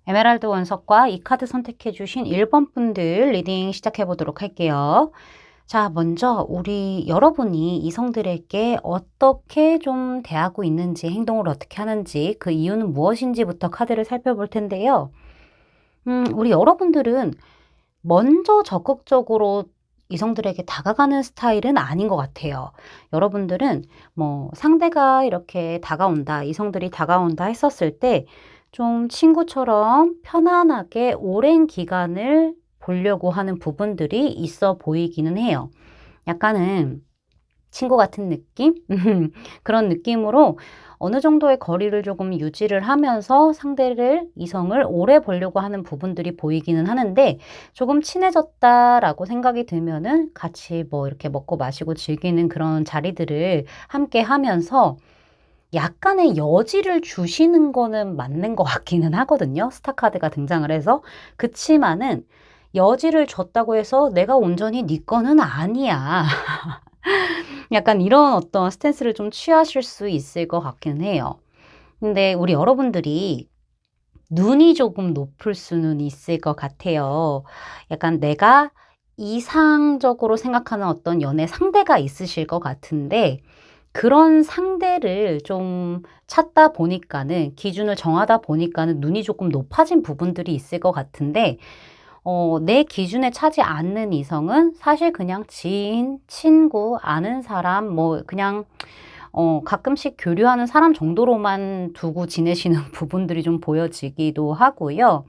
에메랄드 원석과 이 카드 선택해 주신 1번 분들 리딩 시작해 보도록 할게요. 자, 먼저 우리 여러분이 이성들에게 어떻게 좀 대하고 있는지, 행동을 어떻게 하는지, 그 이유는 무엇인지부터 카드를 살펴볼 텐데요. 우리 여러분들은 먼저 적극적으로 이성들에게 다가가는 스타일은 아닌 것 같아요. 여러분들은 뭐 상대가 이렇게 다가온다, 이성들이 다가온다 했었을 때 좀 친구처럼 편안하게 오랜 기간을 보려고 하는 부분들이 있어 보이기는 해요. 약간은 친구 같은 느낌? 그런 느낌으로 어느 정도의 거리를 조금 유지를 하면서 상대를, 이성을 오래 보려고 하는 부분들이 보이기는 하는데, 조금 친해졌다라고 생각이 들면은 같이 뭐 이렇게 먹고 마시고 즐기는 그런 자리들을 함께 하면서 약간의 여지를 주시는 거는 맞는 것 같기는 하거든요. 스타카드가 등장을 해서. 그치만은 여지를 줬다고 해서 내가 온전히 네 거는 아니야. 약간 이런 어떤 스탠스를 좀 취하실 수 있을 것 같긴 해요. 근데 우리 여러분들이 눈이 조금 높을 수는 있을 것 같아요. 약간 내가 이상적으로 생각하는 어떤 연애 상대가 있으실 것 같은데, 그런 상대를 좀 찾다 보니까는, 기준을 정하다 보니까는 눈이 조금 높아진 부분들이 있을 것 같은데, 내 기준에 차지 않는 이성은 사실 그냥 지인, 친구, 아는 사람, 뭐 그냥 가끔씩 교류하는 사람 정도로만 두고 지내시는 부분들이 좀 보여지기도 하고요.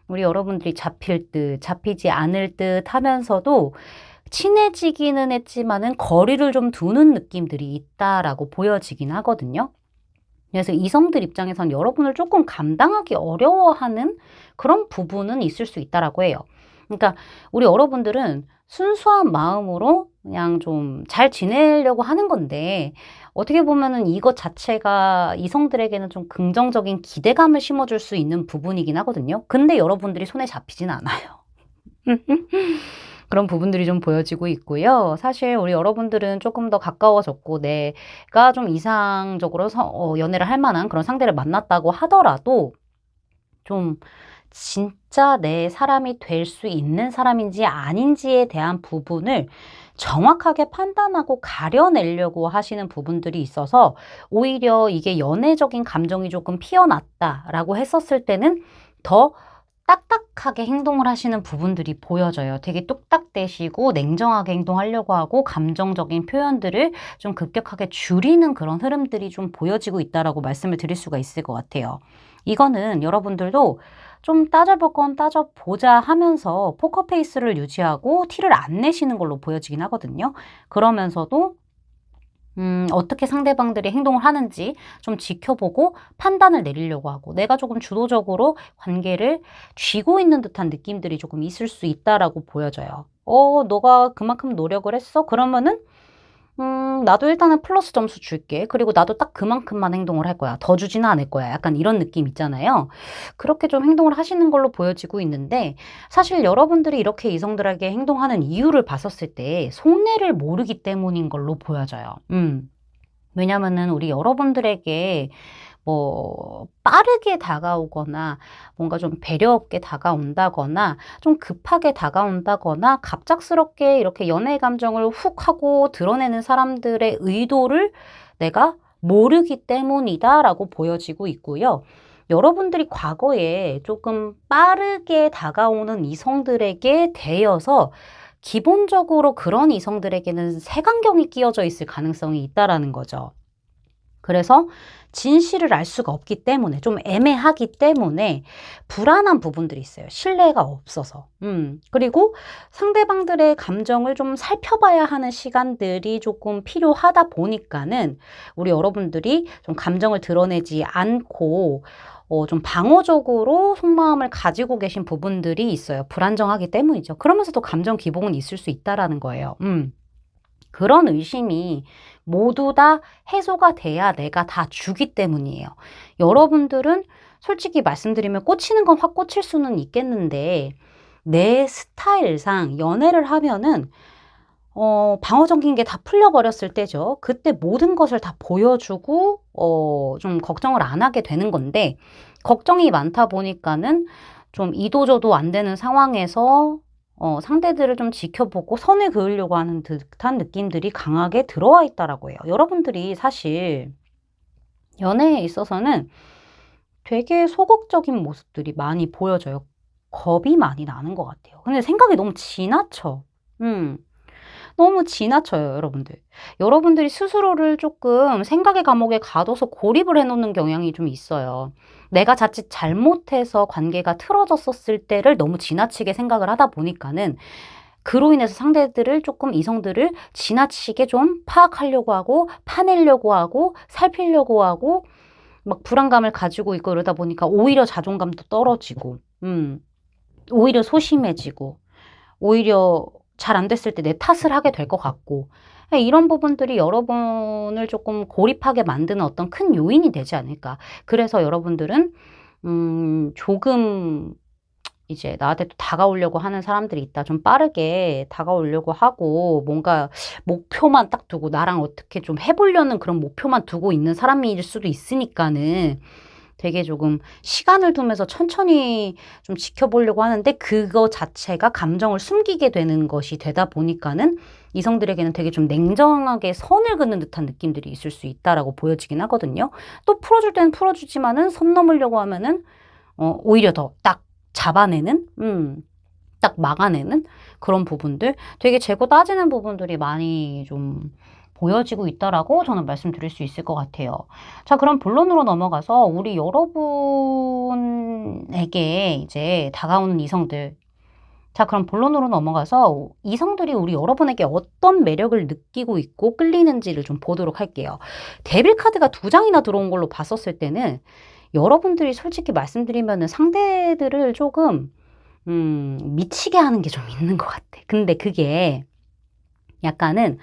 우리 여러분들이 잡힐 듯, 잡히지 않을 듯 하면서도 친해지기는 했지만은 거리를 좀 두는 느낌들이 있다라고 보여지긴 하거든요. 그래서 이성들 입장에선 여러분을 조금 감당하기 어려워하는 그런 부분은 있을 수 있다라고 해요. 그러니까 우리 여러분들은 순수한 마음으로 그냥 좀 잘 지내려고 하는 건데, 어떻게 보면은 이것 자체가 이성들에게는 좀 긍정적인 기대감을 심어줄 수 있는 부분이긴 하거든요. 근데 여러분들이 손에 잡히진 않아요. 그런 부분들이 좀 보여지고 있고요. 사실 우리 여러분들은 조금 더 가까워졌고 내가 좀 이상적으로 연애를 할 만한 그런 상대를 만났다고 하더라도 좀 진짜 내 사람이 될 수 있는 사람인지 아닌지에 대한 부분을 정확하게 판단하고 가려내려고 하시는 부분들이 있어서, 오히려 이게 연애적인 감정이 조금 피어났다라고 했었을 때는 더 딱딱하게 행동을 하시는 부분들이 보여져요. 되게 뚝딱대시고 냉정하게 행동하려고 하고 감정적인 표현들을 좀 급격하게 줄이는 그런 흐름들이 좀 보여지고 있다라고 말씀을 드릴 수가 있을 것 같아요. 이거는 여러분들도 좀 따져볼 건 따져보자 하면서 포커페이스를 유지하고 티를 안 내시는 걸로 보여지긴 하거든요. 그러면서도 어떻게 상대방들이 행동을 하는지 좀 지켜보고 판단을 내리려고 하고, 내가 조금 주도적으로 관계를 쥐고 있는 듯한 느낌들이 조금 있을 수 있다라고 보여져요. 너가 그만큼 노력을 했어? 그러면은 나도 일단은 플러스 점수 줄게. 그리고 나도 딱 그만큼만 행동을 할 거야. 더 주지는 않을 거야. 약간 이런 느낌 있잖아요. 그렇게 좀 행동을 하시는 걸로 보여지고 있는데, 사실 여러분들이 이렇게 이성들에게 행동하는 이유를 봤었을 때 속내를 모르기 때문인 걸로 보여져요. 왜냐면은 우리 여러분들에게 빠르게 다가오거나 뭔가 좀 배려 없게 다가온다거나 좀 급하게 다가온다거나 갑작스럽게 이렇게 연애의 감정을 훅 하고 드러내는 사람들의 의도를 내가 모르기 때문이다라고 보여지고 있고요. 여러분들이 과거에 조금 빠르게 다가오는 이성들에게 대여서 기본적으로 그런 이성들에게는 색안경이 끼어져 있을 가능성이 있다라는 거죠. 그래서 진실을 알 수가 없기 때문에 좀 애매하기 때문에 불안한 부분들이 있어요. 신뢰가 없어서. 그리고 상대방들의 감정을 좀 살펴봐야 하는 시간들이 조금 필요하다 보니까는 우리 여러분들이 좀 감정을 드러내지 않고 좀 방어적으로 속마음을 가지고 계신 부분들이 있어요. 불안정하기 때문이죠. 그러면서도 감정 기복은 있을 수 있다라는 거예요. 그런 의심이 모두 다 해소가 돼야 내가 다 주기 때문이에요. 여러분들은 솔직히 말씀드리면 꽂히는 건 확 꽂힐 수는 있겠는데 내 스타일상 연애를 하면은 방어적인 게 다 풀려버렸을 때죠. 그때 모든 것을 다 보여주고 좀 걱정을 안 하게 되는 건데 걱정이 많다 보니까는 좀 이도저도 안 되는 상황에서 상대들을 좀 지켜보고 선을 그으려고 하는 듯한 느낌들이 강하게 들어와 있다라고 해요. 여러분들이 사실 연애에 있어서는 되게 소극적인 모습들이 많이 보여져요. 겁이 많이 나는 것 같아요. 근데 생각이 너무 지나쳐. 너무 지나쳐요, 여러분들. 여러분들이 스스로를 조금 생각의 감옥에 가둬서 고립을 해놓는 경향이 좀 있어요. 내가 자칫 잘못해서 관계가 틀어졌었을 때를 너무 지나치게 생각을 하다 보니까는 그로 인해서 상대들을 조금 이성들을 지나치게 좀 파악하려고 하고 파내려고 하고 살피려고 하고 막 불안감을 가지고 있고 이러다 보니까 오히려 자존감도 떨어지고 오히려 소심해지고 오히려 잘 안 됐을 때 내 탓을 하게 될 것 같고 이런 부분들이 여러분을 조금 고립하게 만드는 어떤 큰 요인이 되지 않을까. 그래서 여러분들은 조금 이제 나한테 또 다가오려고 하는 사람들이 있다. 좀 빠르게 다가오려고 하고 뭔가 목표만 딱 두고 나랑 어떻게 좀 해보려는 그런 목표만 두고 있는 사람일 수도 있으니까는 되게 조금 시간을 두면서 천천히 좀 지켜보려고 하는데 그거 자체가 감정을 숨기게 되는 것이 되다 보니까는 이성들에게는 되게 좀 냉정하게 선을 긋는 듯한 느낌들이 있을 수 있다라고 보여지긴 하거든요. 또 풀어줄 때는 풀어주지만은 선 넘으려고 하면은 오히려 더 딱 잡아내는, 딱 막아내는 그런 부분들, 되게 재고 따지는 부분들이 많이 좀 보여지고 있다라고 저는 말씀드릴 수 있을 것 같아요. 자, 그럼 본론으로 넘어가서 우리 여러분에게 이제 다가오는 이성들. 자, 그럼 본론으로 넘어가서 이성들이 우리 여러분에게 어떤 매력을 느끼고 있고 끌리는지를 좀 보도록 할게요. 데빌 카드가 2장이나 들어온 걸로 봤었을 때는 여러분들이 솔직히 말씀드리면은 상대들을 조금 미치게 하는 게 좀 있는 것 같아. 근데 그게 약간은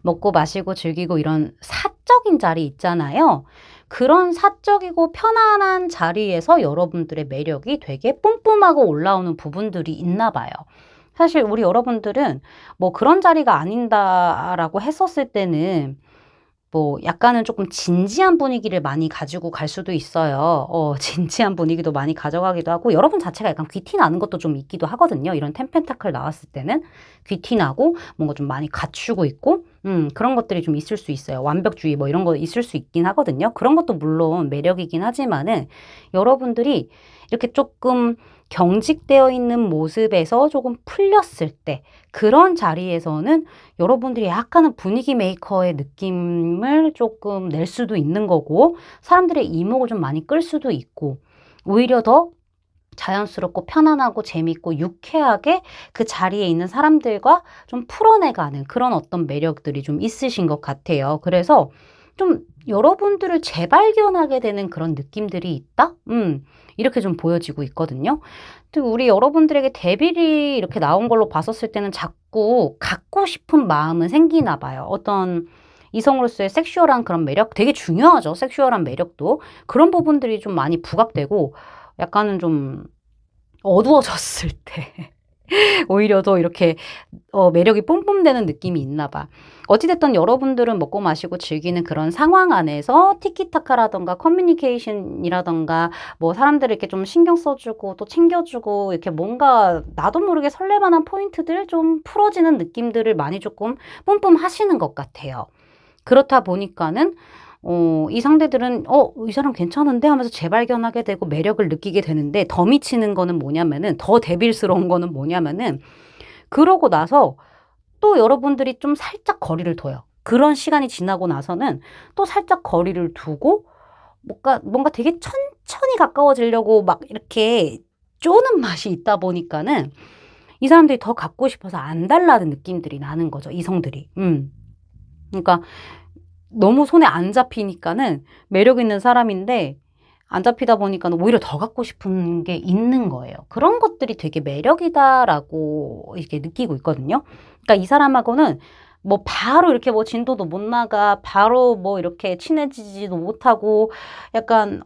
먹고 마시고 즐기고 이런 사적인 자리 있잖아요. 그런 사적이고 편안한 자리에서 여러분들의 매력이 되게 뿜뿜하고 올라오는 부분들이 있나 봐요. 사실 우리 여러분들은 뭐 그런 자리가 아닌다라고 했었을 때는 뭐 약간은 조금 진지한 분위기를 많이 가지고 갈 수도 있어요. 진지한 분위기도 많이 가져가기도 하고 여러분 자체가 약간 귀티 나는 것도 좀 있기도 하거든요. 이런 텐펜타클 나왔을 때는 귀티 나고 뭔가 좀 많이 갖추고 있고 그런 것들이 좀 있을 수 있어요. 완벽주의 뭐 이런 거 있을 수 있긴 하거든요. 그런 것도 물론 매력이긴 하지만은 여러분들이 이렇게 조금 경직되어 있는 모습에서 조금 풀렸을 때 그런 자리에서는 여러분들이 약간은 분위기 메이커의 느낌을 조금 낼 수도 있는 거고 사람들의 이목을 좀 많이 끌 수도 있고 오히려 더 자연스럽고 편안하고 재밌고 유쾌하게 그 자리에 있는 사람들과 좀 풀어내가는 그런 어떤 매력들이 좀 있으신 것 같아요. 그래서 좀 여러분들을 재발견하게 되는 그런 느낌들이 있다? 이렇게 좀 보여지고 있거든요. 또 우리 여러분들에게 데빌이 이렇게 나온 걸로 봤었을 때는 자꾸 갖고 싶은 마음은 생기나 봐요. 어떤 이성으로서의 섹슈얼한 그런 매력, 되게 중요하죠. 섹슈얼한 매력도. 그런 부분들이 좀 많이 부각되고 약간은 좀 어두워졌을 때 오히려 더 이렇게 매력이 뿜뿜되는 느낌이 있나 봐. 어찌 됐든 여러분들은 먹고 마시고 즐기는 그런 상황 안에서 티키타카라든가 커뮤니케이션이라든가 뭐 사람들을 이렇게 좀 신경 써주고 또 챙겨주고 이렇게 뭔가 나도 모르게 설레만한 포인트들 좀 풀어지는 느낌들을 많이 조금 뿜뿜 하시는 것 같아요. 그렇다 보니까는 이 상대들은 이 사람 괜찮은데 하면서 재발견하게 되고 매력을 느끼게 되는데, 더 미치는 거는 뭐냐면은, 더 대빌스러운 거는 뭐냐면은, 그러고 나서 또 여러분들이 좀 살짝 거리를 둬요. 그런 시간이 지나고 나서는 또 살짝 거리를 두고 뭔가 되게 천천히 가까워지려고 막 이렇게 쪼는 맛이 있다 보니까는 이 사람들이 더 갖고 싶어서 안 달라는 느낌들이 나는 거죠, 이성들이. 그러니까 너무 손에 안 잡히니까는 매력 있는 사람인데 안 잡히다 보니까는 오히려 더 갖고 싶은 게 있는 거예요. 그런 것들이 되게 매력이다라고 이렇게 느끼고 있거든요. 그러니까 이 사람하고는 뭐 바로 이렇게 뭐 진도도 못 나가, 바로 뭐 이렇게 친해지지도 못하고, 약간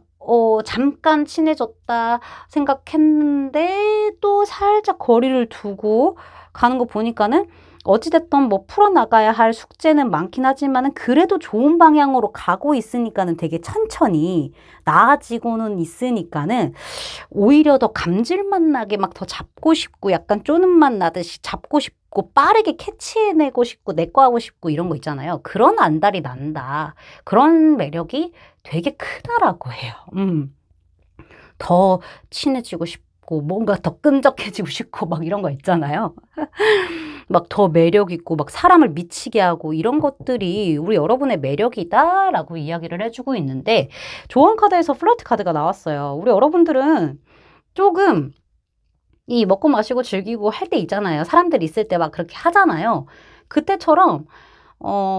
잠깐 친해졌다 생각했는데 또 살짝 거리를 두고 가는 거 보니까는 어찌됐든 뭐 풀어나가야 할 숙제는 많긴 하지만은 그래도 좋은 방향으로 가고 있으니까는 되게 천천히 나아지고는 있으니까는 오히려 더 감질맛 나게 막 더 잡고 싶고, 약간 쪼는 맛 나듯이 잡고 싶고 빠르게 캐치해내고 싶고 내 거 하고 싶고 이런 거 있잖아요. 그런 안달이 난다. 그런 매력이 되게 크다라고 해요. 더 친해지고 싶고 뭔가 더 끈적해지고 싶고 막 이런 거 있잖아요. 막 더 매력 있고 막 사람을 미치게 하고 이런 것들이 우리 여러분의 매력이다라고 이야기를 해주고 있는데, 조언 카드에서 플러트 카드가 나왔어요. 우리 여러분들은 조금 이 먹고 마시고 즐기고 할 때 있잖아요. 사람들 있을 때 막 그렇게 하잖아요. 그때처럼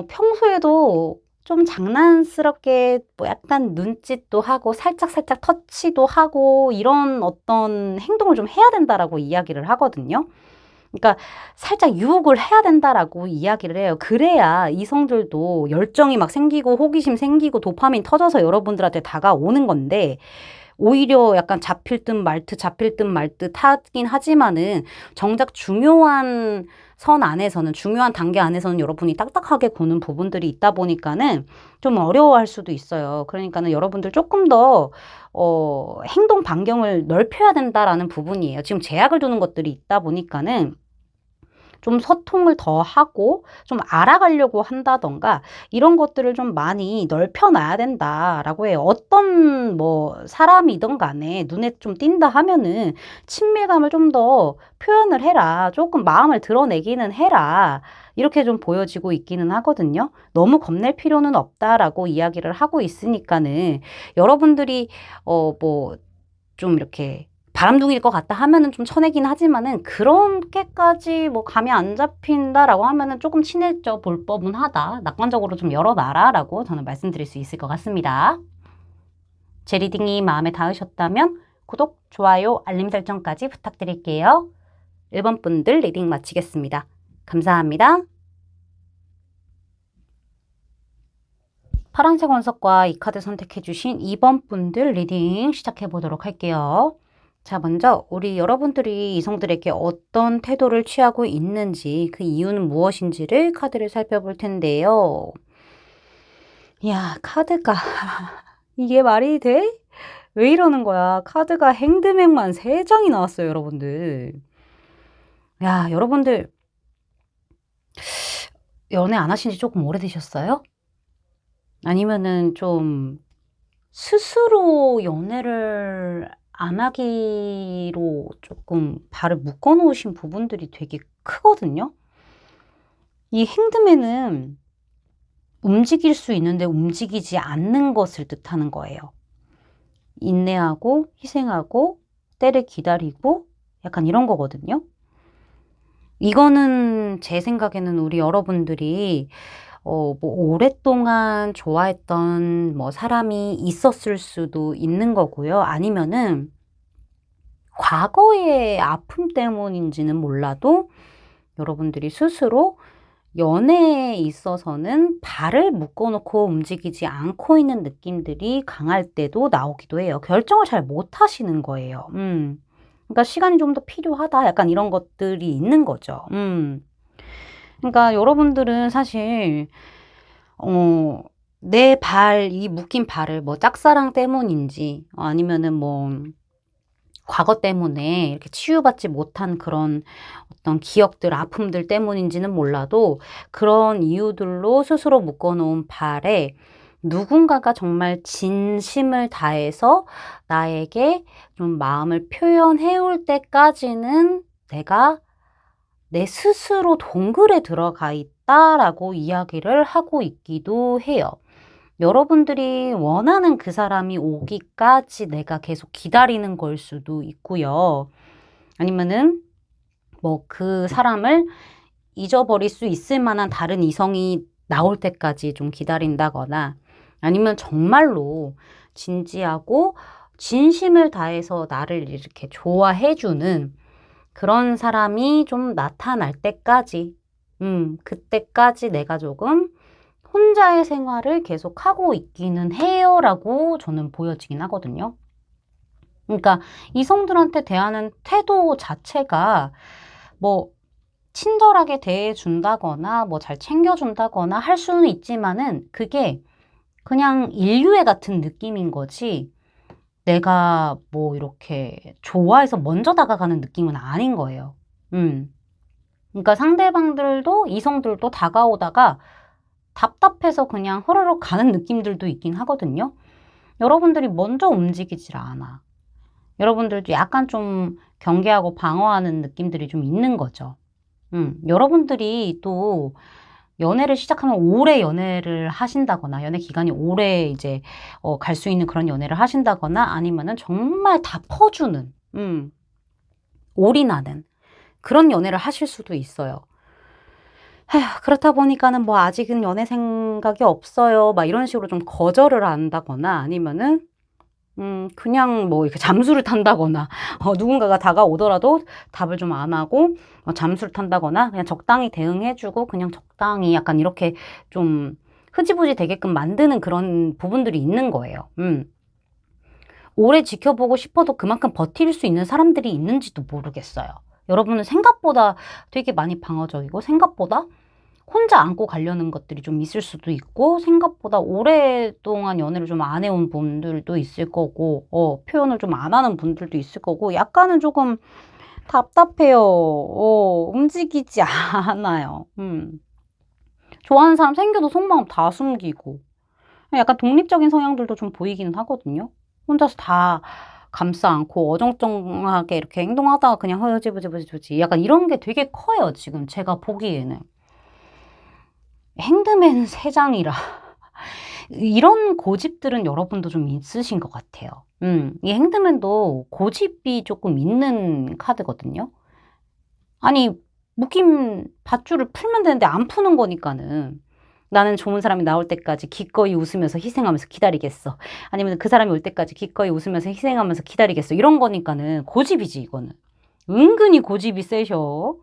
평소에도 좀 장난스럽게 뭐 약간 눈짓도 하고 살짝 터치도 하고 이런 어떤 행동을 좀 해야 된다라고 이야기를 하거든요. 그러니까 살짝 유혹을 해야 된다라고 이야기를 해요. 그래야 이성들도 열정이 막 생기고 호기심 생기고 도파민 터져서 여러분들한테 다가오는 건데, 오히려 약간 잡힐 듯 말 듯 잡힐 듯 말 듯 하긴 하지만은 정작 중요한 선 안에서는, 중요한 단계 안에서는 여러분이 딱딱하게 구는 부분들이 있다 보니까는 좀 어려워할 수도 있어요. 그러니까는 여러분들 조금 더 행동 반경을 넓혀야 된다라는 부분이에요. 지금 제약을 두는 것들이 있다 보니까는 좀 소통을 더 하고 좀 알아가려고 한다던가 이런 것들을 좀 많이 넓혀놔야 된다라고 해요. 어떤 뭐 사람이든 간에 눈에 좀 띈다 하면은 친밀감을 좀 더 표현을 해라. 조금 마음을 드러내기는 해라. 이렇게 좀 보여지고 있기는 하거든요. 너무 겁낼 필요는 없다라고 이야기를 하고 있으니까는 여러분들이 뭐 좀 이렇게 바람둥이일 것 같다 하면은 좀 쳐내긴 하지만은 그렇게까지 뭐 감이 안 잡힌다라고 하면은 조금 친해져 볼 법은 하다. 낙관적으로 좀 열어놔라라고 저는 말씀드릴 수 있을 것 같습니다. 제 리딩이 마음에 닿으셨다면 구독, 좋아요, 알림 설정까지 부탁드릴게요. 1번 분들 리딩 마치겠습니다. 감사합니다. 파란색 원석과 이 카드 선택해주신 2번 분들 리딩 시작해보도록 할게요. 자, 먼저 우리 여러분들이 이성들에게 어떤 태도를 취하고 있는지, 그 이유는 무엇인지를 카드를 살펴볼 텐데요. 야, 카드가 이게 말이 돼? 왜 이러는 거야? 카드가 행드맥만 3장이 나왔어요, 여러분들. 야, 여러분들 연애 안 하신 지 조금 오래되셨어요? 아니면은 좀 스스로 연애를 안 하기로 조금 발을 묶어 놓으신 부분들이 되게 크거든요. 이 행드맨은 움직일 수 있는데 움직이지 않는 것을 뜻하는 거예요. 인내하고 희생하고 때를 기다리고 약간 이런 거거든요. 이거는 제 생각에는 우리 여러분들이 뭐 오랫동안 좋아했던 뭐 사람이 있었을 수도 있는 거고요. 아니면은 과거의 아픔 때문인지는 몰라도 여러분들이 스스로 연애에 있어서는 발을 묶어놓고 움직이지 않고 있는 느낌들이 강할 때도 나오기도 해요. 결정을 잘 못 하시는 거예요. 그러니까 시간이 좀 더 필요하다. 약간 이런 것들이 있는 거죠. 그러니까 여러분들은 사실 내 이 묶인 발을 뭐 짝사랑 때문인지 아니면은 뭐 과거 때문에 이렇게 치유받지 못한 그런 어떤 기억들, 아픔들 때문인지는 몰라도 그런 이유들로 스스로 묶어놓은 발에 누군가가 정말 진심을 다해서 나에게 좀 마음을 표현해 올 때까지는 내가 내 스스로 동굴에 들어가 있다라고 이야기를 하고 있기도 해요. 여러분들이 원하는 그 사람이 오기까지 내가 계속 기다리는 걸 수도 있고요. 아니면은 뭐 그 사람을 잊어버릴 수 있을 만한 다른 이성이 나올 때까지 좀 기다린다거나 아니면 정말로 진지하고 진심을 다해서 나를 이렇게 좋아해주는 그런 사람이 좀 나타날 때까지, 그때까지 내가 조금 혼자의 생활을 계속하고 있기는 해요라고 저는 보여지긴 하거든요. 그러니까 이성들한테 대하는 태도 자체가 뭐 친절하게 대해준다거나 뭐 잘 챙겨준다거나 할 수는 있지만은 그게 그냥 인류애 같은 느낌인 거지 내가 뭐 이렇게 좋아해서 먼저 다가가는 느낌은 아닌 거예요. 그러니까 상대방들도 이성들도 다가오다가 답답해서 그냥 흐르륵 가는 느낌들도 있긴 하거든요. 여러분들이 먼저 움직이질 않아. 여러분들도 약간 좀 경계하고 방어하는 느낌들이 좀 있는 거죠. 여러분들이 또 연애를 시작하면 오래 연애를 하신다거나 연애 기간이 오래 이제 갈 수 있는 그런 연애를 하신다거나 아니면은 정말 다 퍼주는 올인하는 그런 연애를 하실 수도 있어요. 그렇다 보니까는 뭐 아직은 연애 생각이 없어요. 막 이런 식으로 좀 거절을 한다거나 아니면은 그냥 뭐 이렇게 잠수를 탄다거나 누군가가 다가오더라도 답을 좀 안 하고 잠수를 탄다거나 그냥 적당히 대응해주고 그냥 적당히 약간 이렇게 좀 흐지부지 되게끔 만드는 그런 부분들이 있는 거예요. 오래 지켜보고 싶어도 그만큼 버틸 수 있는 사람들이 있는지도 모르겠어요. 여러분은 생각보다 되게 많이 방어적이고 생각보다 혼자 안고 가려는 것들이 좀 있을 수도 있고 생각보다 오랫동안 연애를 좀 안 해온 분들도 있을 거고 표현을 좀 안 하는 분들도 있을 거고 약간은 조금 답답해요. 움직이지 않아요. 좋아하는 사람 생겨도 속마음 다 숨기고 약간 독립적인 성향들도 좀 보이기는 하거든요. 혼자서 다 감싸 안고 어정쩡하게 이렇게 행동하다가 그냥 흐지부지부지부지 약간 이런 게 되게 커요. 지금 제가 보기에는. 핸드맨 3장이라 이런 고집들은 여러분도 좀 있으신 것 같아요. 이 핸드맨도 고집이 조금 있는 카드거든요. 아니 묶인 밧줄을 풀면 되는데 안 푸는 거니까는 나는 좋은 사람이 나올 때까지 기꺼이 웃으면서 희생하면서 기다리겠어. 아니면 그 사람이 올 때까지 기꺼이 웃으면서 희생하면서 기다리겠어. 이런 거니까는 고집이지 이거는. 은근히 고집이 세셔.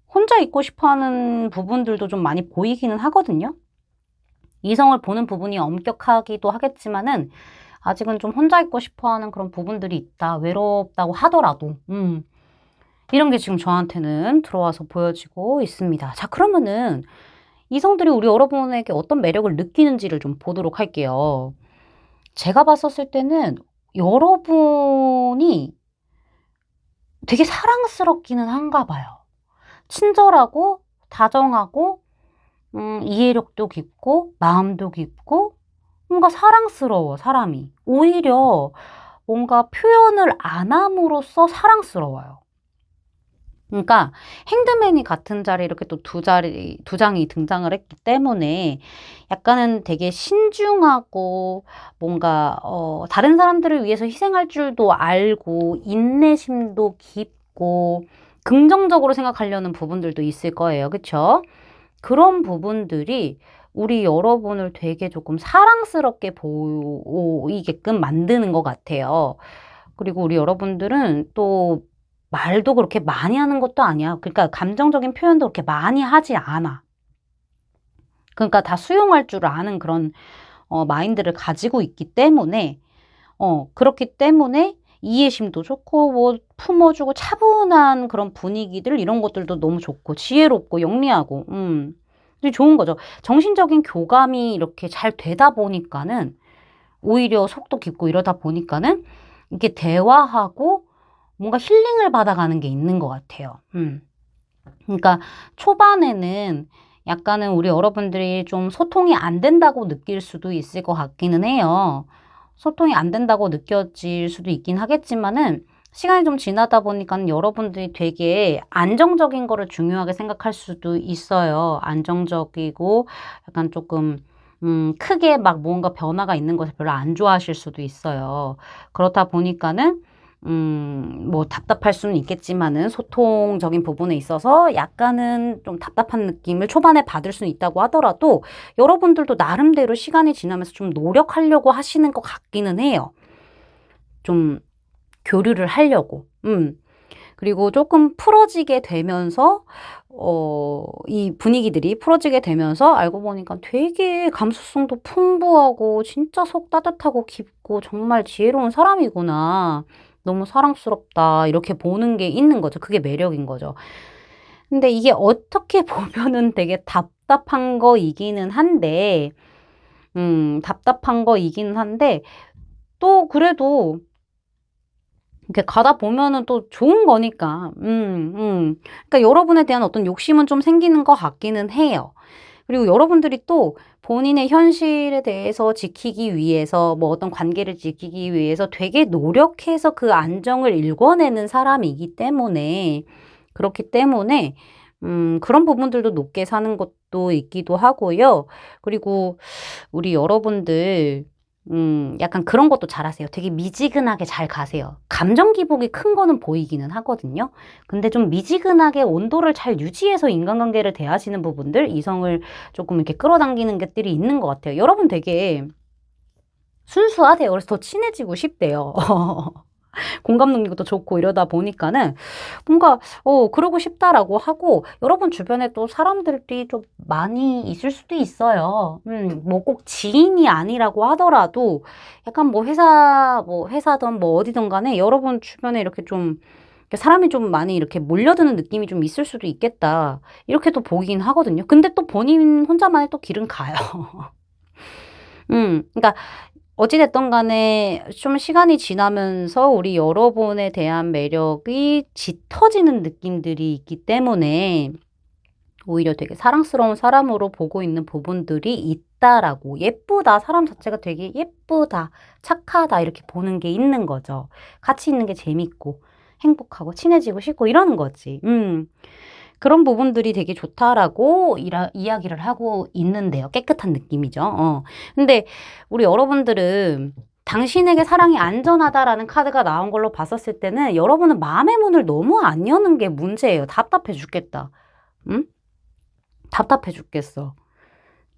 혼자 있고 싶어하는 부분들도 좀 많이 보이기는 하거든요. 이성을 보는 부분이 엄격하기도 하겠지만은 아직은 좀 혼자 있고 싶어하는 그런 부분들이 있다. 외롭다고 하더라도 이런 게 지금 저한테는 들어와서 보여지고 있습니다. 자, 그러면은 이성들이 우리 여러분에게 어떤 매력을 느끼는지를 좀 보도록 할게요. 제가 봤었을 때는 여러분이 되게 사랑스럽기는 한가 봐요. 친절하고 다정하고 이해력도 깊고 마음도 깊고 뭔가 사랑스러워 사람이. 오히려 뭔가 표현을 안 함으로써 사랑스러워요. 그러니까 핸드맨이 같은 자리에 이렇게 또 두 장이 등장을 했기 때문에 약간은 되게 신중하고 뭔가 다른 사람들을 위해서 희생할 줄도 알고 인내심도 깊고 긍정적으로 생각하려는 부분들도 있을 거예요. 그쵸? 그런 부분들이 우리 여러분을 되게 조금 사랑스럽게 보이게끔 만드는 것 같아요. 그리고 우리 여러분들은 또 말도 그렇게 많이 하는 것도 아니야. 그러니까 감정적인 표현도 그렇게 많이 하지 않아. 그러니까 다 수용할 줄 아는 그런 마인드를 가지고 있기 때문에 그렇기 때문에 이해심도 좋고 뭐 품어주고 차분한 그런 분위기들 이런 것들도 너무 좋고 지혜롭고 영리하고 되게 좋은 거죠. 정신적인 교감이 이렇게 잘 되다 보니까는 오히려 속도 깊고 이러다 보니까는 이렇게 대화하고 뭔가 힐링을 받아가는 게 있는 것 같아요. 그러니까 초반에는 약간은 우리 여러분들이 좀 소통이 안 된다고 느낄 수도 있을 것 같기는 해요. 소통이 안 된다고 느껴질 수도 있긴 하겠지만은 시간이 좀 지나다 보니까 여러분들이 되게 안정적인 거를 중요하게 생각할 수도 있어요. 안정적이고 약간 조금 크게 막 뭔가 변화가 있는 것을 별로 안 좋아하실 수도 있어요. 그렇다 보니까는 뭐 답답할 수는 있겠지만은 소통적인 부분에 있어서 약간은 좀 답답한 느낌을 초반에 받을 수는 있다고 하더라도 여러분들도 나름대로 시간이 지나면서 좀 노력하려고 하시는 것 같기는 해요. 좀 교류를 하려고. 그리고 조금 풀어지게 되면서 이 분위기들이 풀어지게 되면서 알고 보니까 되게 감수성도 풍부하고 진짜 속 따뜻하고 깊고 정말 지혜로운 사람이구나. 너무 사랑스럽다. 이렇게 보는 게 있는 거죠. 그게 매력인 거죠. 근데 이게 어떻게 보면은 되게 답답한 거이기는 한데, 답답한 거이기는 한데, 또 그래도 이렇게 가다 보면은 또 좋은 거니까. 그러니까 여러분에 대한 어떤 욕심은 좀 생기는 것 같기는 해요. 그리고 여러분들이 또 본인의 현실에 대해서 지키기 위해서 뭐 어떤 관계를 지키기 위해서 되게 노력해서 그 안정을 일궈내는 사람이기 때문에 그렇기 때문에 그런 부분들도 높게 사는 것도 있기도 하고요. 그리고 우리 여러분들 약간 그런 것도 잘하세요. 되게 미지근하게 잘 가세요. 감정 기복이 큰 거는 보이기는 하거든요. 근데 좀 미지근하게 온도를 잘 유지해서 인간관계를 대하시는 부분들, 이성을 조금 이렇게 끌어당기는 것들이 있는 것 같아요. 여러분 되게 순수하대요. 그래서 더 친해지고 싶대요. 공감 능력도 좋고 이러다 보니까는 뭔가 그러고 싶다라고 하고 여러분 주변에 또 사람들이 좀 많이 있을 수도 있어요. 뭐 꼭 지인이 아니라고 하더라도 약간 뭐 회사든 뭐 어디든 간에 여러분 주변에 이렇게 좀 사람이 좀 많이 이렇게 몰려드는 느낌이 좀 있을 수도 있겠다. 이렇게 또 보긴 하거든요. 근데 또 본인 혼자만의 또 길은 가요. 그러니까 어찌됐든 간에 좀 시간이 지나면서 우리 여러분에 대한 매력이 짙어지는 느낌들이 있기 때문에 오히려 되게 사랑스러운 사람으로 보고 있는 부분들이 있다라고 예쁘다. 사람 자체가 되게 예쁘다. 착하다. 이렇게 보는 게 있는 거죠. 같이 있는 게 재밌고 행복하고 친해지고 싶고 이러는 거지. 그런 부분들이 되게 좋다라고 이야기를 하고 있는데요. 깨끗한 느낌이죠. 근데 우리 여러분들은 당신에게 사랑이 안전하다라는 카드가 나온 걸로 봤었을 때는 여러분은 마음의 문을 너무 안 여는 게 문제예요. 답답해 죽겠다. 응? 답답해 죽겠어.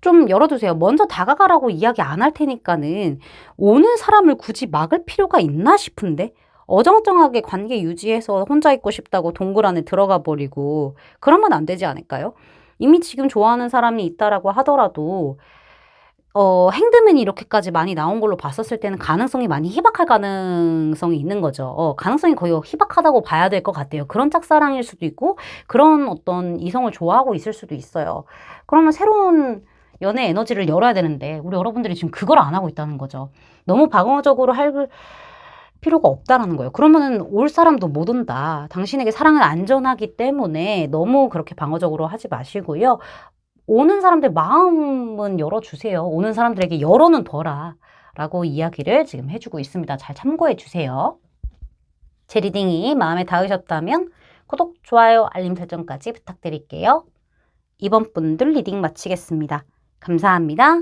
좀 열어두세요. 먼저 다가가라고 이야기 안 할 테니까는 오는 사람을 굳이 막을 필요가 있나 싶은데 어정쩡하게 관계 유지해서 혼자 있고 싶다고 동굴 안에 들어가 버리고 그러면 안 되지 않을까요? 이미 지금 좋아하는 사람이 있다라고 하더라도 핸드맨이 이렇게까지 많이 나온 걸로 봤었을 때는 가능성이 많이 희박할 가능성이 있는 거죠. 가능성이 거의 희박하다고 봐야 될 것 같아요. 그런 짝사랑일 수도 있고 그런 어떤 이성을 좋아하고 있을 수도 있어요. 그러면 새로운 연애 에너지를 열어야 되는데 우리 여러분들이 지금 그걸 안 하고 있다는 거죠. 너무 방어적으로 할 필요가 없다라는 거예요. 그러면은 올 사람도 못 온다. 당신에게 사랑은 안전하기 때문에 너무 그렇게 방어적으로 하지 마시고요. 오는 사람들 마음은 열어주세요. 오는 사람들에게 열어는 둬라. 라고 이야기를 지금 해주고 있습니다. 잘 참고해 주세요. 제 리딩이 마음에 닿으셨다면 구독, 좋아요, 알림 설정까지 부탁드릴게요. 이번 분들 리딩 마치겠습니다. 감사합니다.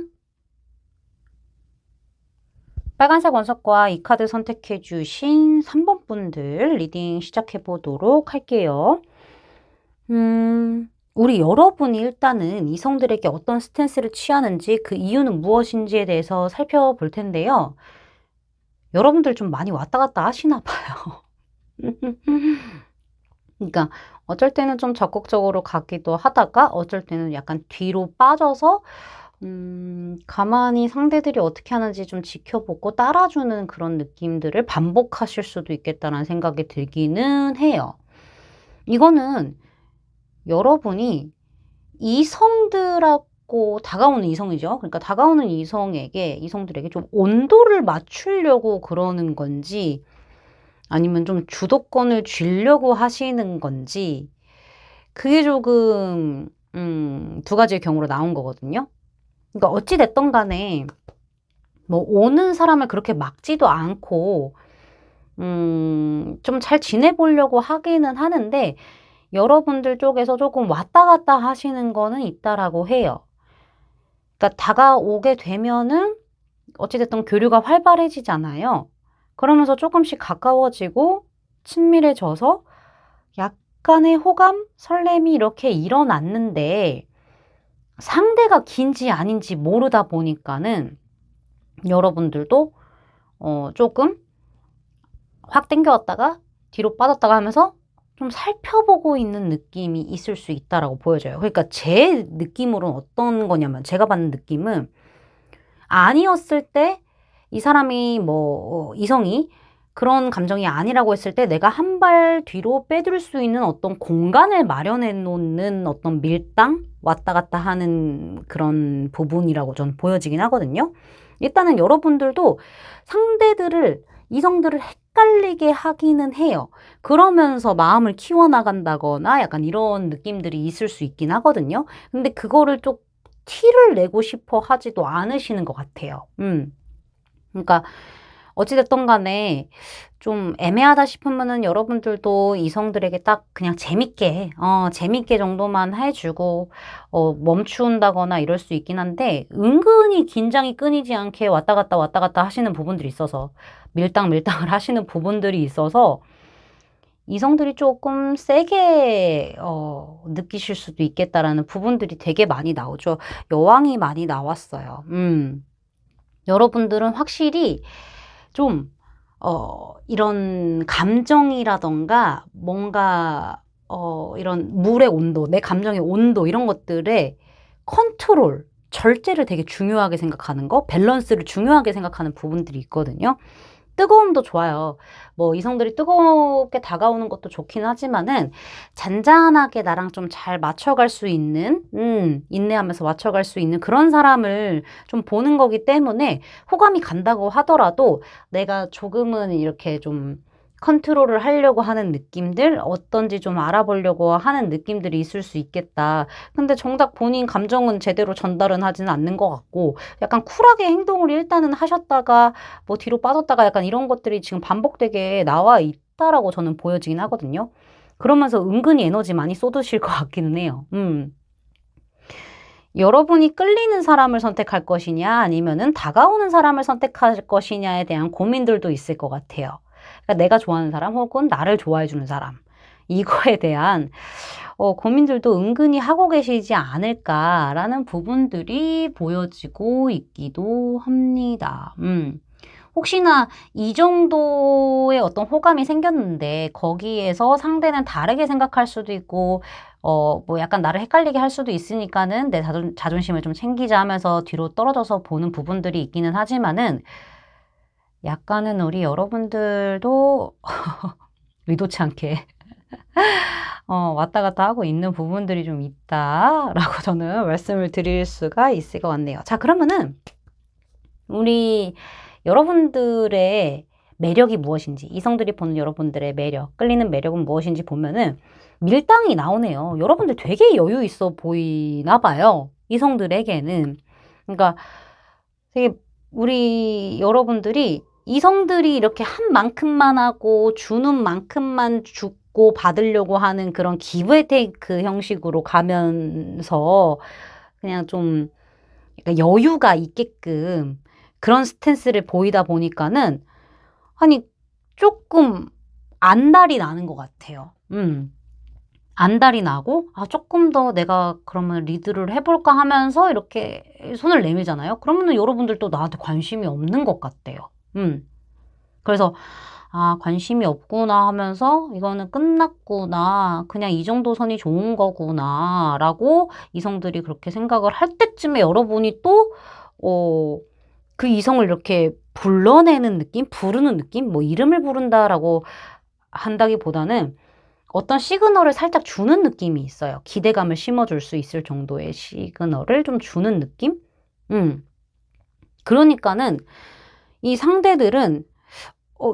빨간색 원석과 이 카드 선택해 주신 3번 분들 리딩 시작해 보도록 할게요. 우리 여러분이 일단은 이성들에게 어떤 스탠스를 취하는지 그 이유는 무엇인지에 대해서 살펴볼 텐데요. 여러분들 좀 많이 왔다 갔다 하시나 봐요. 그러니까 어쩔 때는 좀 적극적으로 가기도 하다가 어쩔 때는 약간 뒤로 빠져서 가만히 상대들이 어떻게 하는지 좀 지켜보고 따라주는 그런 느낌들을 반복하실 수도 있겠다는 생각이 들기는 해요. 이거는 여러분이 이성들하고 다가오는 이성이죠. 그러니까 다가오는 이성들에게 좀 온도를 맞추려고 그러는 건지 아니면 좀 주도권을 쥐려고 하시는 건지 그게 조금 두 가지의 경우로 나온 거거든요. 그러니까 어찌 됐든 간에 뭐 오는 사람을 그렇게 막지도 않고 좀 잘 지내보려고 하기는 하는데 여러분들 쪽에서 조금 왔다 갔다 하시는 거는 있다라고 해요. 그러니까 다가오게 되면은 어찌 됐든 교류가 활발해지잖아요. 그러면서 조금씩 가까워지고 친밀해져서 약간의 호감, 설렘이 이렇게 일어났는데 상대가 긴지 아닌지 모르다 보니까는 여러분들도 조금 확 당겨왔다가 뒤로 빠졌다가 하면서 좀 살펴보고 있는 느낌이 있을 수 있다라고 보여져요. 그러니까 제 느낌으로는 어떤 거냐면 제가 받는 느낌은 아니었을 때 이 사람이 이성이 그런 감정이 아니라고 했을 때 내가 한 발 뒤로 빼둘 수 있는 어떤 공간을 마련해 놓는 어떤 밀당 왔다 갔다 하는 그런 부분이라고 저는 보여지긴 하거든요. 일단은 여러분들도 이성들을 헷갈리게 하기는 해요. 그러면서 마음을 키워나간다거나 약간 이런 느낌들이 있을 수 있긴 하거든요. 근데 그거를 좀 티를 내고 싶어 하지도 않으시는 것 같아요. 그러니까 어찌됐든 간에 좀 애매하다 싶으면은 여러분들도 이성들에게 딱 그냥 재밌게 정도만 해주고, 멈춘다거나 이럴 수 있긴 한데, 은근히 긴장이 끊이지 않게 왔다 갔다 하시는 부분들이 있어서, 밀당을 하시는 부분들이 있어서, 이성들이 조금 세게, 느끼실 수도 있겠다라는 부분들이 되게 많이 나오죠. 여왕이 많이 나왔어요. 여러분들은 확실히 좀, 이런 감정이라던가 뭔가, 이런 물의 온도, 내 감정의 온도, 이런 것들의 컨트롤, 절제를 되게 중요하게 생각하는 거, 밸런스를 중요하게 생각하는 부분들이 있거든요. 뜨거움도 좋아요. 이성들이 뜨겁게 다가오는 것도 좋긴 하지만은 잔잔하게 나랑 좀 잘 맞춰갈 수 있는, 인내하면서 맞춰갈 수 있는 그런 사람을 좀 보는 거기 때문에 호감이 간다고 하더라도 내가 조금은 이렇게 좀 컨트롤을 하려고 하는 느낌들, 어떤지 좀 알아보려고 하는 느낌들이 있을 수 있겠다. 근데 정작 본인 감정은 제대로 전달은 하지는 않는 것 같고, 약간 쿨하게 행동을 일단은 하셨다가, 뒤로 빠졌다가 약간 이런 것들이 지금 반복되게 나와 있다라고 저는 보여지긴 하거든요. 그러면서 은근히 에너지 많이 쏟으실 것 같기는 해요. 여러분이 끌리는 사람을 선택할 것이냐, 아니면은 다가오는 사람을 선택할 것이냐에 대한 고민들도 있을 것 같아요. 그러니까 내가 좋아하는 사람 혹은 나를 좋아해주는 사람. 이거에 대한 고민들도 은근히 하고 계시지 않을까라는 부분들이 보여지고 있기도 합니다. 혹시나 이 정도의 어떤 호감이 생겼는데 거기에서 상대는 다르게 생각할 수도 있고 약간 나를 헷갈리게 할 수도 있으니까는 내 자존심을 좀 챙기자 하면서 뒤로 떨어져서 보는 부분들이 있기는 하지만은 약간은 우리 여러분들도 의도치 않게 왔다 갔다 하고 있는 부분들이 좀 있다라고 저는 말씀을 드릴 수가 있을 것 같네요. 자, 그러면은 우리 여러분들의 매력이 무엇인지, 이성들이 보는 여러분들의 매력, 끌리는 매력은 무엇인지 보면은 밀당이 나오네요. 여러분들 되게 여유 있어 보이나 봐요. 이성들에게는. 그러니까 되게 우리 여러분들이 이성들이 이렇게 한 만큼만 하고 주는 만큼만 주고 받으려고 하는 그런 기브앤테이크 형식으로 가면서 그냥 좀 약간 여유가 있게끔 그런 스탠스를 보이다 보니까는 아니 조금 안달이 나는 것 같아요. 안달이 나고 조금 더 내가 그러면 리드를 해볼까 하면서 이렇게 손을 내밀잖아요. 그러면은 여러분들도 나한테 관심이 없는 것 같대요. 그래서 아, 관심이 없구나 하면서 이거는 끝났구나. 그냥 이 정도 선이 좋은 거구나. 라고 이성들이 그렇게 생각을 할 때쯤에 여러분이 또, 그 이성을 이렇게 불러내는 느낌? 부르는 느낌? 뭐 이름을 부른다라고 한다기보다는 어떤 시그널을 살짝 주는 느낌이 있어요. 기대감을 심어줄 수 있을 정도의 시그널을 좀 주는 느낌? 그러니까는 이 상대들은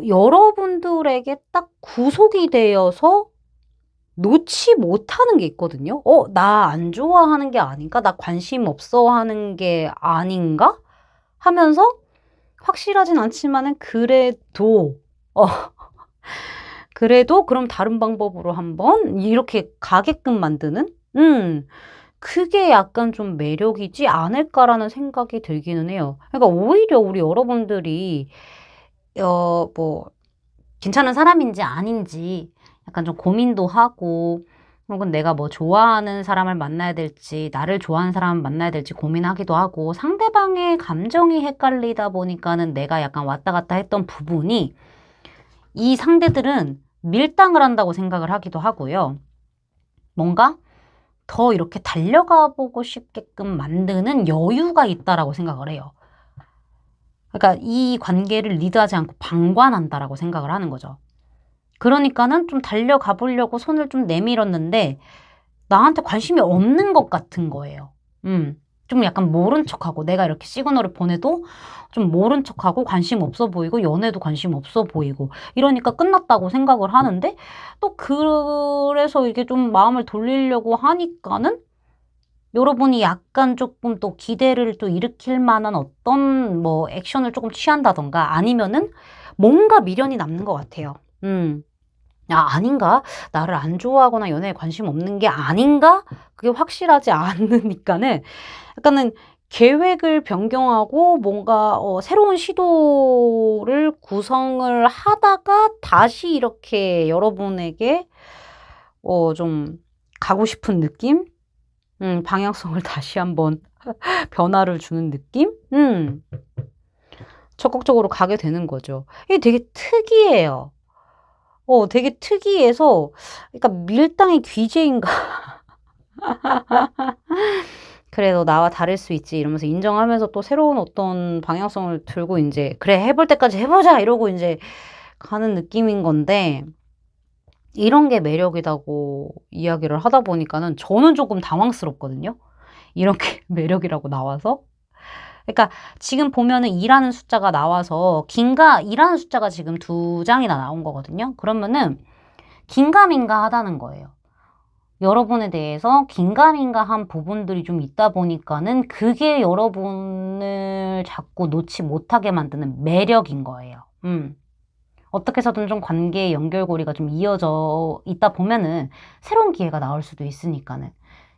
여러분들에게 딱 구속이 되어서 놓지 못하는 게 있거든요. 나 안 좋아하는 게 아닌가? 나 관심 없어 하는 게 아닌가? 하면서 확실하진 않지만은 그래도 그럼 다른 방법으로 한번 이렇게 가게끔 만드는? 그게 약간 좀 매력이지 않을까라는 생각이 들기는 해요. 그러니까 오히려 우리 여러분들이, 뭐, 괜찮은 사람인지 아닌지 약간 좀 고민도 하고, 혹은 내가 뭐 좋아하는 사람을 만나야 될지, 나를 좋아하는 사람을 만나야 될지 고민하기도 하고, 상대방의 감정이 헷갈리다 보니까는 내가 약간 왔다 갔다 했던 부분이 이 상대들은 밀당을 한다고 생각을 하기도 하고요. 뭔가 더 이렇게 달려가 보고 싶게끔 만드는 여유가 있다라고 생각을 해요. 그러니까 이 관계를 리드하지 않고 방관한다라고 생각을 하는 거죠. 그러니까는 좀 달려가 보려고 손을 좀 내밀었는데 나한테 관심이 없는 것 같은 거예요. 좀 약간 모른 척하고 내가 이렇게 시그널을 보내도 좀 모른 척하고 관심 없어 보이고 연애도 관심 없어 보이고 이러니까 끝났다고 생각을 하는데 또 그래서 이게 좀 마음을 돌리려고 하니까는 여러분이 약간 조금 또 기대를 또 일으킬 만한 어떤 뭐 액션을 조금 취한다던가 아니면은 뭔가 미련이 남는 것 같아요. 아닌가? 나를 안 좋아하거나 연애에 관심 없는 게 아닌가? 그게 확실하지 않으니까는 약간은 계획을 변경하고 뭔가 새로운 시도를 구성을 하다가 다시 이렇게 여러분에게 좀 가고 싶은 느낌? 방향성을 다시 한번 변화를 주는 느낌? 적극적으로 가게 되는 거죠. 이게 되게 특이해요. 되게 특이해서, 그러니까 밀당의 귀재인가? 그래, 너 나와 다를 수 있지. 이러면서 인정하면서 또 새로운 어떤 방향성을 들고 이제, 그래, 해볼 때까지 해보자! 이러고 이제 가는 느낌인 건데, 이런 게 매력이라고 이야기를 하다 보니까는 저는 조금 당황스럽거든요. 이런 게 매력이라고 나와서. 그러니까 지금 보면은 2라는 숫자가 나와서 일하는 숫자가 지금 2장이나 나온 거거든요. 그러면은 긴가민가 하다는 거예요. 여러분에 대해서 긴가민가한 부분들이 좀 있다 보니까는 그게 여러분을 자꾸 놓지 못하게 만드는 매력인 거예요. 어떻게 해서든 좀 관계의 연결고리가 좀 이어져 있다 보면은 새로운 기회가 나올 수도 있으니까는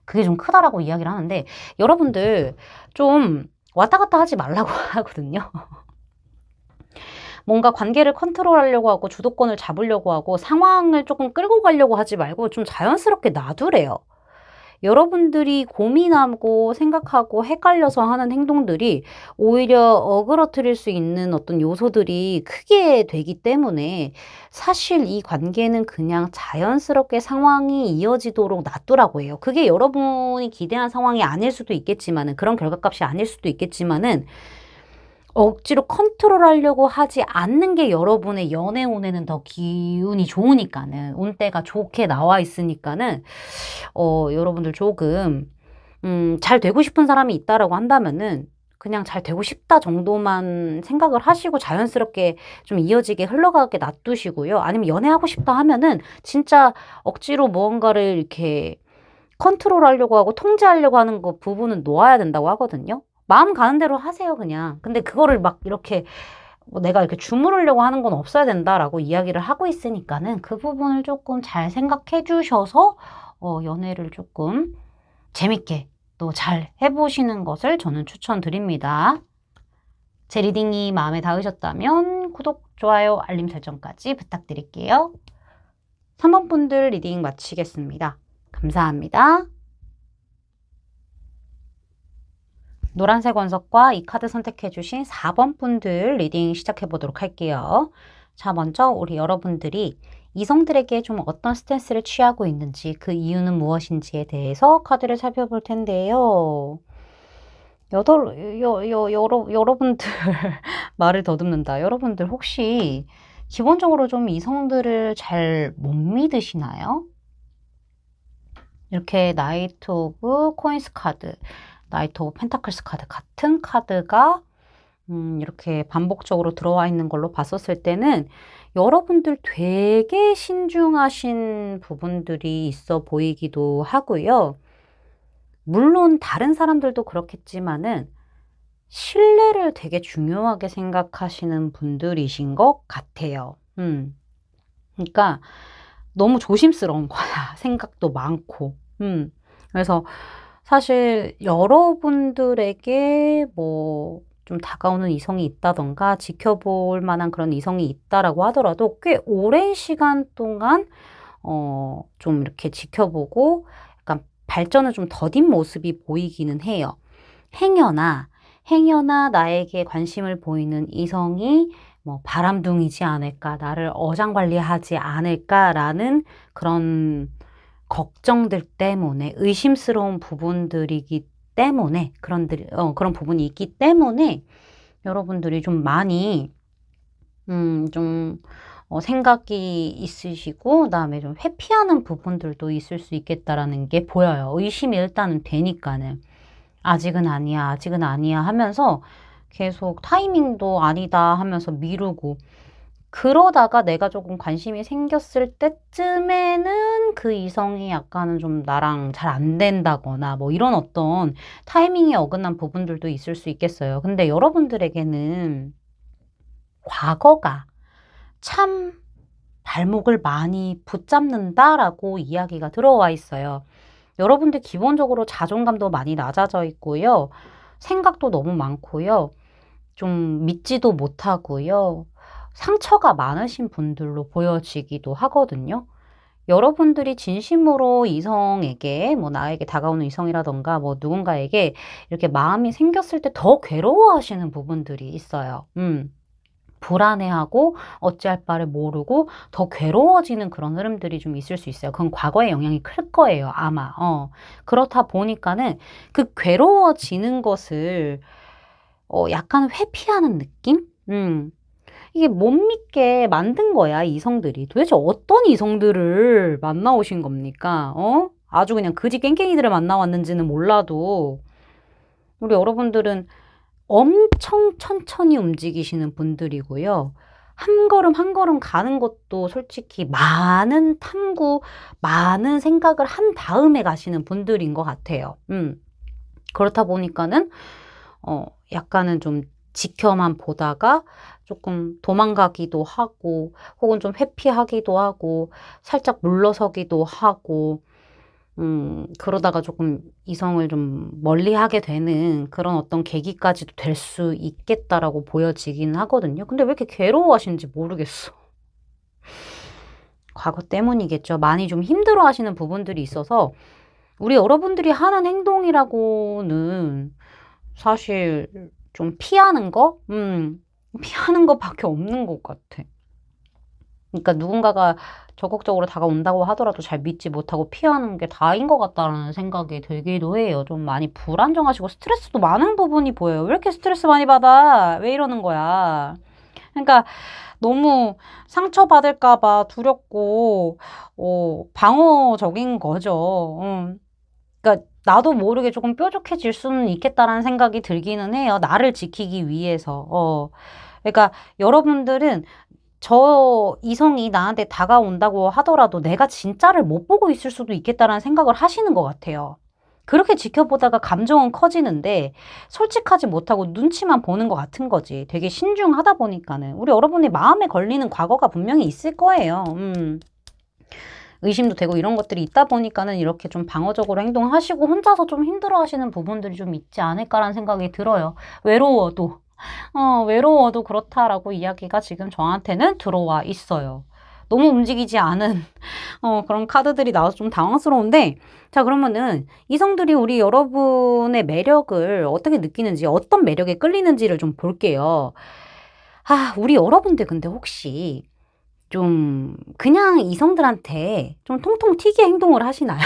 그게 좀 크다라고 이야기를 하는데 여러분들 좀 왔다 갔다 하지 말라고 하거든요. 뭔가 관계를 컨트롤하려고 하고 주도권을 잡으려고 하고 상황을 조금 끌고 가려고 하지 말고 좀 자연스럽게 놔두래요. 여러분들이 고민하고 생각하고 헷갈려서 하는 행동들이 오히려 어그러뜨릴 수 있는 어떤 요소들이 크게 되기 때문에 사실 이 관계는 그냥 자연스럽게 상황이 이어지도록 놔두라고 해요. 그게 여러분이 기대한 상황이 아닐 수도 있겠지만은 그런 결과값이 아닐 수도 있겠지만은 억지로 컨트롤하려고 하지 않는 게 여러분의 연애 운에는 더 기운이 좋으니까는 운대가 좋게 나와 있으니까는 여러분들 조금 잘 되고 싶은 사람이 있다라고 한다면은 그냥 잘 되고 싶다 정도만 생각을 하시고 자연스럽게 좀 이어지게 흘러가게 놔두시고요. 아니면 연애하고 싶다 하면은 진짜 억지로 무언가를 이렇게 컨트롤하려고 하고 통제하려고 하는 거 부분은 놓아야 된다고 하거든요. 마음 가는 대로 하세요, 그냥. 근데 그거를 막 이렇게 뭐 내가 이렇게 주무르려고 하는 건 없어야 된다라고 이야기를 하고 있으니까는 그 부분을 조금 잘 생각해 주셔서 연애를 조금 재밌게 또 잘 해보시는 것을 저는 추천드립니다. 제 리딩이 마음에 닿으셨다면 구독, 좋아요, 알림 설정까지 부탁드릴게요. 3번 분들 리딩 마치겠습니다. 감사합니다. 노란색 원석과 이 카드 선택해주신 4번 분들 리딩 시작해보도록 할게요. 자, 먼저 우리 여러분들이 이성들에게 좀 어떤 스탠스를 취하고 있는지, 그 이유는 무엇인지에 대해서 카드를 살펴볼 텐데요. 여러분들, 말을 더듬는다. 여러분들 혹시 기본적으로 좀 이성들을 잘 못 믿으시나요? 이렇게 나이트 오브 코인스 카드, 나이트 오브 펜타클스 카드 같은 카드가 이렇게 반복적으로 들어와 있는 걸로 봤었을 때는 여러분들 되게 신중하신 부분들이 있어 보이기도 하고요. 물론 다른 사람들도 그렇겠지만은 신뢰를 되게 중요하게 생각하시는 분들이신 것 같아요. 그러니까 너무 조심스러운 거야. 생각도 많고. 그래서 사실 여러분들에게 뭐 좀 다가오는 이성이 있다던가 지켜볼 만한 그런 이성이 있다라고 하더라도 꽤 오랜 시간 동안 좀 이렇게 지켜보고 약간 발전을 좀 더딘 모습이 보이기는 해요. 행여나 나에게 관심을 보이는 이성이 뭐 바람둥이지 않을까, 나를 어장관리하지 않을까라는 그런 걱정들 때문에, 의심스러운 부분들이기 때문에, 그런 부분이 있기 때문에 여러분들이 좀 많이 좀 생각이 있으시고 그다음에 좀 회피하는 부분들도 있을 수 있겠다라는 게 보여요. 의심이 일단은 되니까는. 아직은 아니야 하면서 계속 타이밍도 아니다 하면서 미루고 그러다가 내가 조금 관심이 생겼을 때쯤에는 그 이성이 약간은 좀 나랑 잘 안 된다거나 뭐 이런 어떤 타이밍에 어긋난 부분들도 있을 수 있겠어요. 근데 여러분들에게는 과거가 참 발목을 많이 붙잡는다라고 이야기가 들어와 있어요. 여러분들 기본적으로 자존감도 많이 낮아져 있고요. 생각도 너무 많고요. 좀 믿지도 못하고요. 상처가 많으신 분들로 보여지기도 하거든요. 여러분들이 진심으로 이성에게, 뭐 나에게 다가오는 이성이라던가 뭐 누군가에게 이렇게 마음이 생겼을 때 더 괴로워하시는 부분들이 있어요. 불안해하고 어찌할 바를 모르고 더 괴로워지는 그런 흐름들이 좀 있을 수 있어요. 그건 과거의 영향이 클 거예요, 아마. 그렇다 보니까는 그 괴로워지는 것을 약간 회피하는 느낌? 이게 못 믿게 만든 거야, 이성들이. 도대체 어떤 이성들을 만나오신 겁니까? 아주 그냥 그지 깽깽이들을 만나왔는지는 몰라도 우리 여러분들은 엄청 천천히 움직이시는 분들이고요. 한 걸음 한 걸음 가는 것도 솔직히 많은 탐구, 많은 생각을 한 다음에 가시는 분들인 것 같아요. 그렇다 보니까는, 약간은 좀 지켜만 보다가 조금 도망가기도 하고, 혹은 좀 회피하기도 하고, 살짝 물러서기도 하고, 그러다가 조금 이성을 좀 멀리하게 되는 그런 어떤 계기까지도 될 수 있겠다라고 보여지긴 하거든요. 근데 왜 이렇게 괴로워하시는지 모르겠어. 과거 때문이겠죠. 많이 좀 힘들어 하시는 부분들이 있어서 우리 여러분들이 하는 행동이라고는 사실 좀 피하는 거? 피하는 것밖에 없는 것 같아. 그러니까 누군가가 적극적으로 다가온다고 하더라도 잘 믿지 못하고 피하는 게 다인 것 같다라는 생각이 들기도 해요. 좀 많이 불안정하시고 스트레스도 많은 부분이 보여요. 왜 이렇게 스트레스 많이 받아? 왜 이러는 거야? 그러니까 너무 상처받을까 봐 두렵고 방어적인 거죠. 그러니까 나도 모르게 조금 뾰족해질 수는 있겠다라는 생각이 들기는 해요. 나를 지키기 위해서. 그러니까 여러분들은 저 이성이 나한테 다가온다고 하더라도 내가 진짜를 못 보고 있을 수도 있겠다라는 생각을 하시는 것 같아요. 그렇게 지켜보다가 감정은 커지는데 솔직하지 못하고 눈치만 보는 것 같은 거지. 되게 신중하다 보니까는. 우리 여러분이 마음에 걸리는 과거가 분명히 있을 거예요. 의심도 되고 이런 것들이 있다 보니까는 이렇게 좀 방어적으로 행동하시고 혼자서 좀 힘들어 하시는 부분들이 좀 있지 않을까라는 생각이 들어요. 외로워도 그렇다라고 이야기가 지금 저한테는 들어와 있어요. 너무 움직이지 않은 그런 카드들이 나와서 좀 당황스러운데 자 그러면은 이성들이 우리 여러분의 매력을 어떻게 느끼는지 어떤 매력에 끌리는지를 좀 볼게요. 우리 여러분들 근데 혹시 좀 그냥 이성들한테 좀 통통 튀게 행동을 하시나요?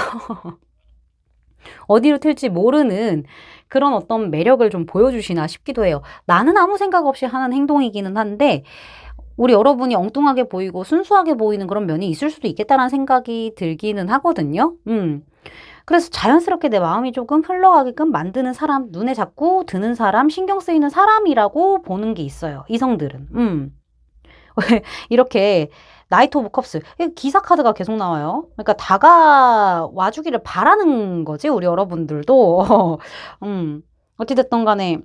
어디로 튈지 모르는 그런 어떤 매력을 좀 보여주시나 싶기도 해요. 나는 아무 생각 없이 하는 행동이기는 한데 우리 여러분이 엉뚱하게 보이고 순수하게 보이는 그런 면이 있을 수도 있겠다라는 생각이 들기는 하거든요. 그래서 자연스럽게 내 마음이 조금 흘러가게끔 만드는 사람, 눈에 자꾸 드는 사람, 신경 쓰이는 사람이라고 보는 게 있어요. 이성들은. 이렇게 나이트 오브 컵스 기사 카드가 계속 나와요. 그러니까 다가와 주기를 바라는 거지 우리 여러분들도. 어찌됐든 간에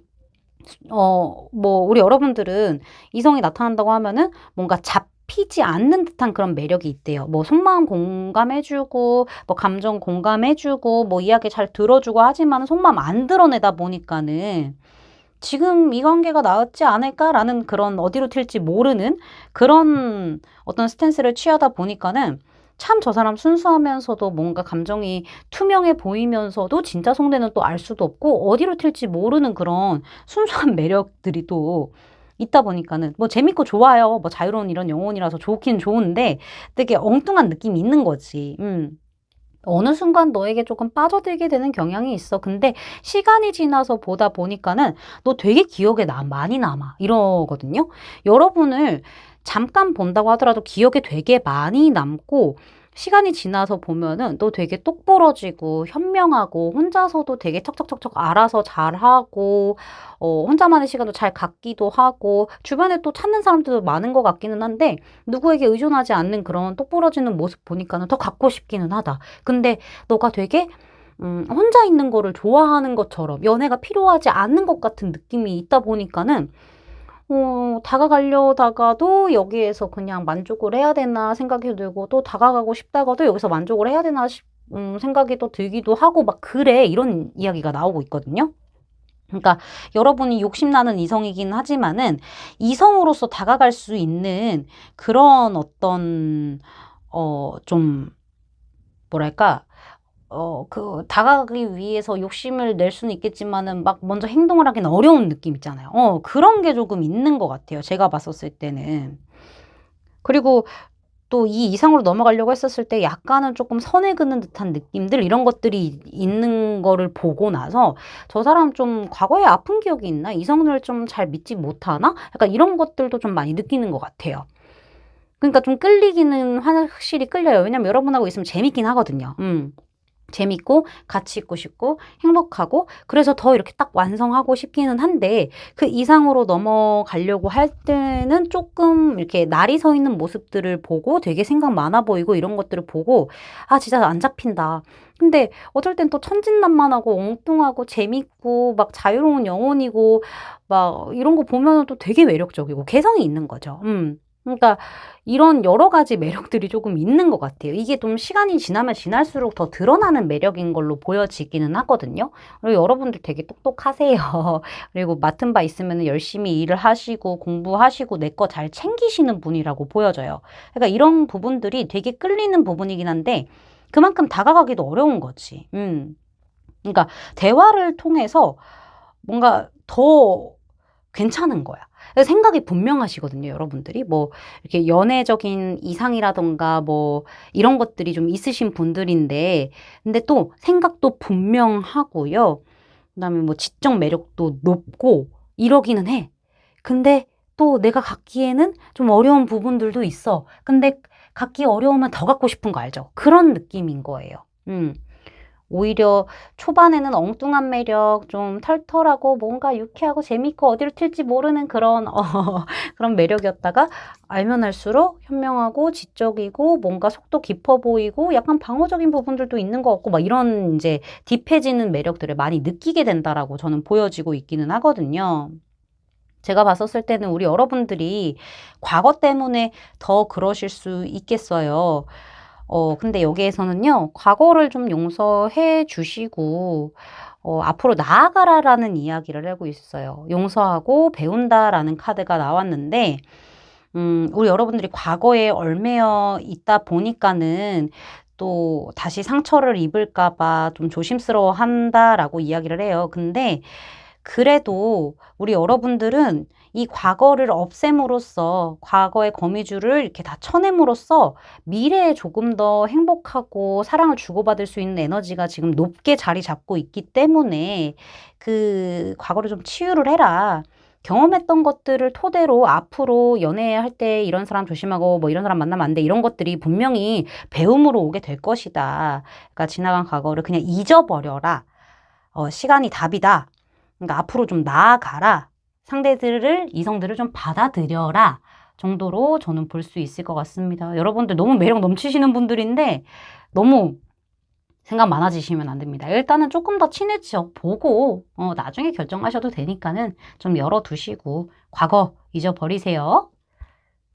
뭐 우리 여러분들은 이성이 나타난다고 하면은 뭔가 잡히지 않는 듯한 그런 매력이 있대요. 뭐 속마음 공감해주고 뭐 감정 공감해주고 뭐 이야기 잘 들어주고 하지만 속마음 안 드러내다 보니까는 지금 이 관계가 나았지 않을까라는 그런 어디로 튈지 모르는 그런 어떤 스탠스를 취하다 보니까는 참 저 사람 순수하면서도 뭔가 감정이 투명해 보이면서도 진짜 속내는 또 알 수도 없고 어디로 튈지 모르는 그런 순수한 매력들이 또 있다 보니까는 뭐 재밌고 좋아요. 뭐 자유로운 이런 영혼이라서 좋긴 좋은데 되게 엉뚱한 느낌이 있는 거지. 어느 순간 너에게 조금 빠져들게 되는 경향이 있어. 근데 시간이 지나서 보다 보니까는 너 되게 기억에 많이 남아. 이러거든요. 여러분을 잠깐 본다고 하더라도 기억에 되게 많이 남고 시간이 지나서 보면은 너 되게 똑부러지고 현명하고 혼자서도 되게 척척척척 알아서 잘하고 혼자만의 시간도 잘 갖기도 하고 주변에 또 찾는 사람들도 많은 것 같기는 한데 누구에게 의존하지 않는 그런 똑부러지는 모습 보니까는 더 갖고 싶기는 하다. 근데 너가 되게 혼자 있는 거를 좋아하는 것처럼 연애가 필요하지 않는 것 같은 느낌이 있다 보니까는 다가가려다가도 여기에서 그냥 만족을 해야 되나 생각이 들고 또 다가가고 싶다가도 여기서 만족을 해야 되나 생각이 또 들기도 하고 막 그래 이런 이야기가 나오고 있거든요. 그러니까 여러분이 욕심나는 이성이긴 하지만은 이성으로서 다가갈 수 있는 그런 어떤 좀 뭐랄까 다가가기 위해서 욕심을 낼 수는 있겠지만은 막 먼저 행동을 하기는 어려운 느낌 있잖아요. 그런 게 조금 있는 것 같아요. 제가 봤었을 때는. 그리고 또 이 이상으로 넘어가려고 했었을 때 약간은 조금 선을 그는 듯한 느낌들 이런 것들이 있는 거를 보고 나서 '저 사람 좀 과거에 아픈 기억이 있나? 이성을 좀 잘 믿지 못하나?' 약간 이런 것들도 좀 많이 느끼는 것 같아요. 그러니까 좀 끌리기는 확실히 끌려요. 왜냐면 여러분하고 있으면 재밌긴 하거든요. 재밌고 같이 있고 싶고 행복하고 그래서 더 이렇게 딱 완성하고 싶기는 한데 그 이상으로 넘어가려고 할 때는 조금 이렇게 날이 서 있는 모습들을 보고 되게 생각 많아 보이고 이런 것들을 보고 진짜 안 잡힌다. 근데 어쩔 땐 또 천진난만하고 엉뚱하고 재밌고 막 자유로운 영혼이고 막 이런 거 보면은 또 되게 매력적이고 개성이 있는 거죠. 그러니까 이런 여러 가지 매력들이 조금 있는 것 같아요. 이게 좀 시간이 지나면 지날수록 더 드러나는 매력인 걸로 보여지기는 하거든요. 그리고 여러분들 되게 똑똑하세요. 그리고 맡은 바 있으면 열심히 일을 하시고 공부하시고 내 거 잘 챙기시는 분이라고 보여져요. 그러니까 이런 부분들이 되게 끌리는 부분이긴 한데 그만큼 다가가기도 어려운 거지. 그러니까 대화를 통해서 뭔가 더 괜찮은 거야. 생각이 분명하시거든요, 여러분들이. 뭐, 이렇게 연애적인 이상이라던가 뭐, 이런 것들이 좀 있으신 분들인데, 근데 또 생각도 분명하고요. 그 다음에 뭐, 지적 매력도 높고, 이러기는 해. 근데 또 내가 갖기에는 좀 어려운 부분들도 있어. 근데 갖기 어려우면 더 갖고 싶은 거 알죠? 그런 느낌인 거예요. 오히려 초반에는 엉뚱한 매력, 좀 털털하고 뭔가 유쾌하고 재밌고 어디로 튈지 모르는 그런 그런 매력이었다가 알면 알수록 현명하고 지적이고 뭔가 속도 깊어 보이고 약간 방어적인 부분들도 있는 것 같고 막 이런 이제 딥해지는 매력들을 많이 느끼게 된다라고 저는 보여지고 있기는 하거든요. 제가 봤었을 때는 우리 여러분들이 과거 때문에 더 그러실 수 있겠어요. 근데 여기에서는요, 과거를 좀 용서해 주시고, 앞으로 나아가라라는 이야기를 하고 있어요. 용서하고 배운다라는 카드가 나왔는데, 우리 여러분들이 과거에 얽매여 있다 보니까는 또 다시 상처를 입을까봐 좀 조심스러워 한다라고 이야기를 해요. 근데 그래도 우리 여러분들은 이 과거를 없앰으로써 과거의 거미줄을 이렇게 다 쳐냄으로써 미래에 조금 더 행복하고 사랑을 주고받을 수 있는 에너지가 지금 높게 자리 잡고 있기 때문에 그 과거를 좀 치유를 해라. 경험했던 것들을 토대로 앞으로 연애할 때 이런 사람 조심하고 뭐 이런 사람 만나면 안 돼. 이런 것들이 분명히 배움으로 오게 될 것이다. 그러니까 지나간 과거를 그냥 잊어버려라. 시간이 답이다. 그러니까 앞으로 좀 나아가라. 상대들을, 이성들을 좀 받아들여라. 정도로 저는 볼 수 있을 것 같습니다. 여러분들 너무 매력 넘치시는 분들인데 너무 생각 많아지시면 안 됩니다. 일단은 조금 더 친해져 보고 나중에 결정하셔도 되니까는 좀 열어두시고 과거 잊어버리세요.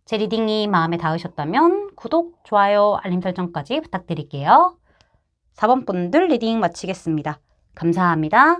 제 리딩이 마음에 닿으셨다면 구독, 좋아요, 알림 설정까지 부탁드릴게요. 4번 분들 리딩 마치겠습니다. 감사합니다.